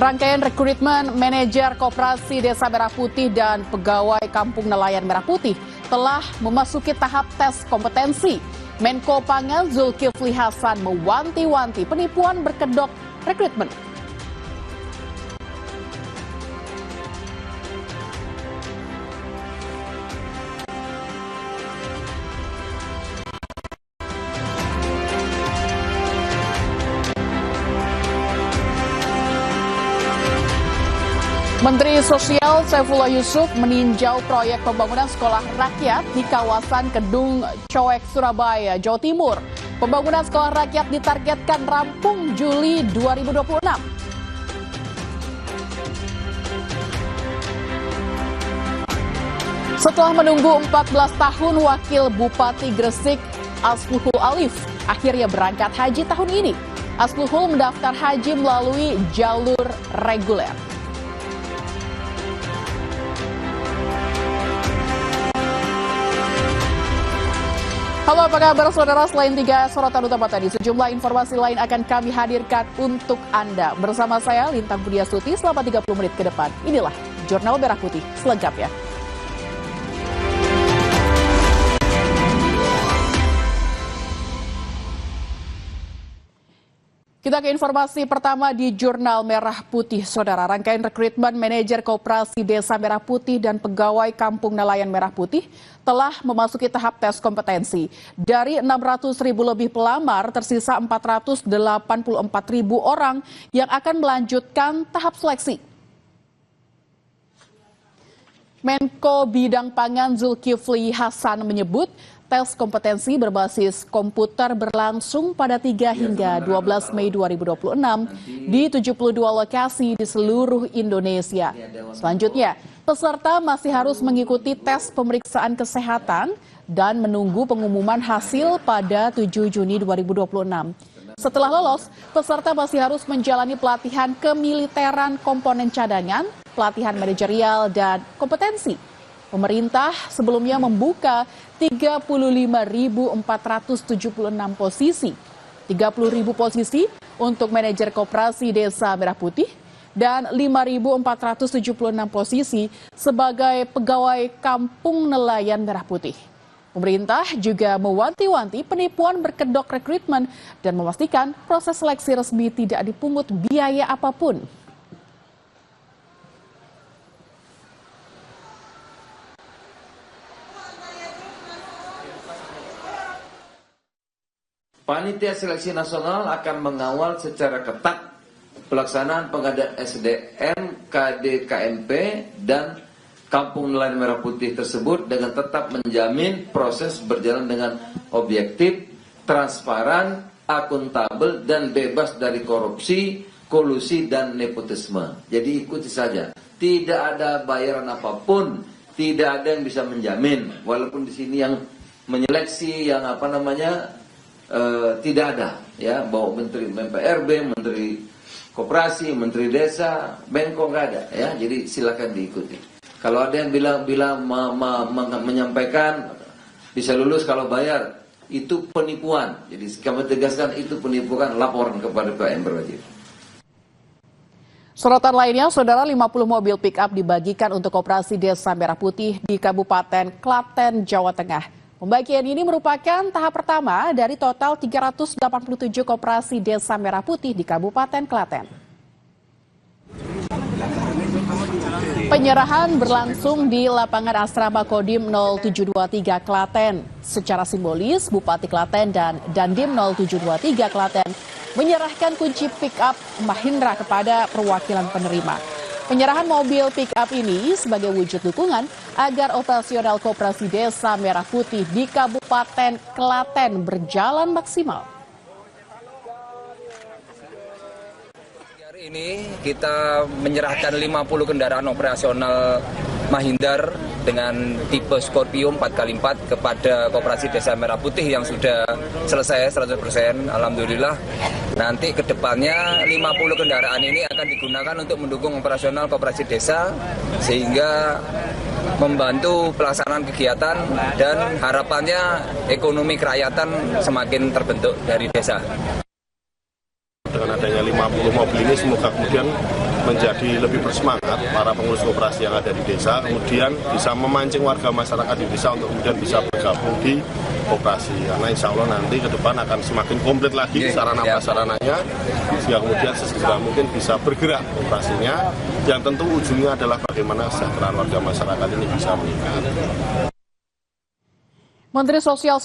Rangkaian rekrutmen manajer Koperasi Desa Merah Putih dan pegawai Kampung Nelayan Merah Putih telah memasuki tahap tes kompetensi. Menko Pangan Zulkifli Hasan mewanti-wanti penipuan berkedok rekrutmen. Menteri Sosial Saifullah Yusuf meninjau proyek pembangunan sekolah rakyat di kawasan Kedung Coek, Surabaya, Jawa Timur. Pembangunan sekolah rakyat ditargetkan rampung Juli 2026. Setelah menunggu 14 tahun, Wakil Bupati Gresik Asluhul Alif akhirnya berangkat haji tahun ini. Asluhul mendaftar haji melalui jalur reguler. Halo, apa kabar saudara? Selain 3 sorotan utama tadi, sejumlah informasi lain akan kami hadirkan untuk Anda. Bersama saya, Lintang Budiastuti, selama 30 menit ke depan. Inilah Jurnal Merah Putih selengkapnya. Kita ke informasi pertama di Jurnal Merah Putih, saudara. Rangkaian rekrutmen manajer Koperasi Desa Merah Putih dan pegawai Kampung Nelayan Merah Putih telah memasuki tahap tes kompetensi. Dari 600.000 lebih pelamar, tersisa 484.000 orang yang akan melanjutkan tahap seleksi. Menko Bidang Pangan Zulkifli Hasan menyebut tes kompetensi berbasis komputer berlangsung pada 3 hingga 12 Mei 2026 di 72 lokasi di seluruh Indonesia. Selanjutnya, peserta masih harus mengikuti tes pemeriksaan kesehatan dan menunggu pengumuman hasil pada 7 Juni 2026. Setelah lolos, peserta masih harus menjalani pelatihan kemiliteran komponen cadangan, pelatihan manajerial, dan kompetensi. Pemerintah sebelumnya membuka 35.476 posisi, 30.000 posisi untuk manajer Koperasi Desa Merah Putih, dan 5.476 posisi sebagai pegawai Kampung Nelayan Merah Putih. Pemerintah juga mewanti-wanti penipuan berkedok rekrutmen dan memastikan proses seleksi resmi tidak dipungut biaya apapun. Panitia Seleksi Nasional akan mengawal secara ketat pelaksanaan pengadaan SDM, KDKMP, dan Kampung Nelayan Merah Putih tersebut dengan tetap menjamin proses berjalan dengan objektif, transparan, akuntabel, dan bebas dari korupsi, kolusi, dan nepotisme. Jadi ikuti saja. Tidak ada bayaran apapun, tidak ada yang bisa menjamin. Walaupun di sini yang menyeleksi, yang tidak ada, ya, bawa Menteri PRB, Menteri Koperasi, Menteri Desa, Menko nggak ada, ya. Jadi silakan diikuti. Kalau ada yang menyampaikan bisa lulus kalau bayar, itu penipuan. Jadi kami tegaskan itu penipuan, laporan kepada pihak yang berwajib. Sorotan lainnya, saudara, 50 mobil pick-up dibagikan untuk Koperasi Desa Merah Putih di Kabupaten Klaten, Jawa Tengah. Pembagian ini merupakan tahap pertama dari total 387 koperasi Desa Merah Putih di Kabupaten Klaten. Penyerahan berlangsung di lapangan Asrama Kodim 0723 Klaten. Secara simbolis, Bupati Klaten dan Dandim 0723 Klaten menyerahkan kunci pick-up Mahindra kepada perwakilan penerima. Penyerahan mobil pick-up ini sebagai wujud dukungan agar operasional Koperasi Desa Merah Putih di Kabupaten Klaten berjalan maksimal. Hari ini kita menyerahkan 50 kendaraan operasional Mahindra dengan tipe Scorpio 4x4 kepada Koperasi Desa Merah Putih yang sudah selesai 100%. Alhamdulillah. Nanti ke depannya 50 kendaraan ini akan digunakan untuk mendukung operasional Koperasi Desa sehingga membantu pelaksanaan kegiatan dan harapannya ekonomi kerakyatan semakin terbentuk dari desa. Dengan adanya 50 mobil ini semoga kemudian menjadi lebih bersemangat para pengurus koperasi yang ada di desa, kemudian bisa memancing warga masyarakat di desa untuk kemudian bisa bergabung di koperasi. Karena insya Allah nanti ke depan akan semakin komplit lagi sarana-prasarananya, sehingga kemudian sesegera mungkin bisa bergerak koperasinya, yang tentu ujungnya adalah bagaimana kesejahteraan warga masyarakat ini bisa meningkat. Menteri Sosial